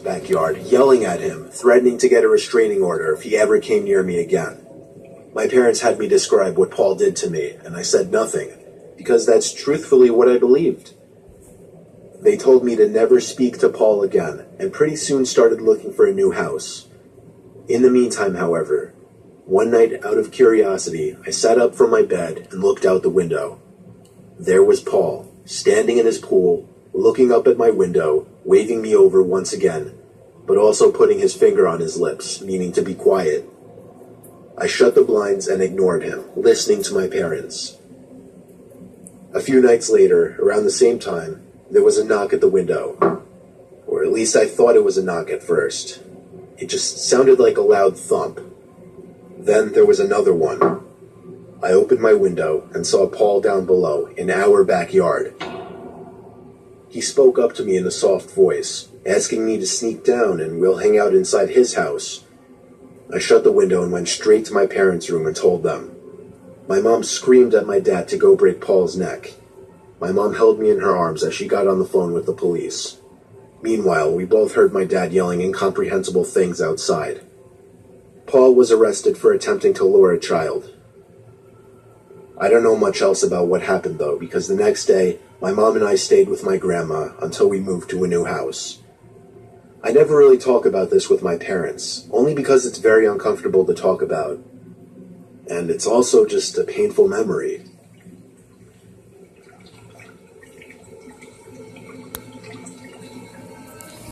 backyard, yelling at him, threatening to get a restraining order if he ever came near me again. My parents had me describe what Paul did to me, and I said nothing, because that's truthfully what I believed. They told me to never speak to Paul again, and pretty soon started looking for a new house. In the meantime, however, one night out of curiosity, I sat up from my bed and looked out the window. There was Paul, standing in his pool, looking up at my window, waving me over once again, but also putting his finger on his lips, meaning to be quiet. I shut the blinds and ignored him, listening to my parents. A few nights later, around the same time, there was a knock at the window. Or at least I thought it was a knock at first. It just sounded like a loud thump. Then there was another one. I opened my window and saw Paul down below, in our backyard. He spoke up to me in a soft voice, asking me to sneak down and we'll hang out inside his house. I shut the window and went straight to my parents' room and told them. My mom screamed at my dad to go break Paul's neck. My mom held me in her arms as she got on the phone with the police. Meanwhile, we both heard my dad yelling incomprehensible things outside. Paul was arrested for attempting to lure a child. I don't know much else about what happened though, because the next day, my mom and I stayed with my grandma until we moved to a new house. I never really talk about this with my parents, only because it's very uncomfortable to talk about. And it's also just a painful memory.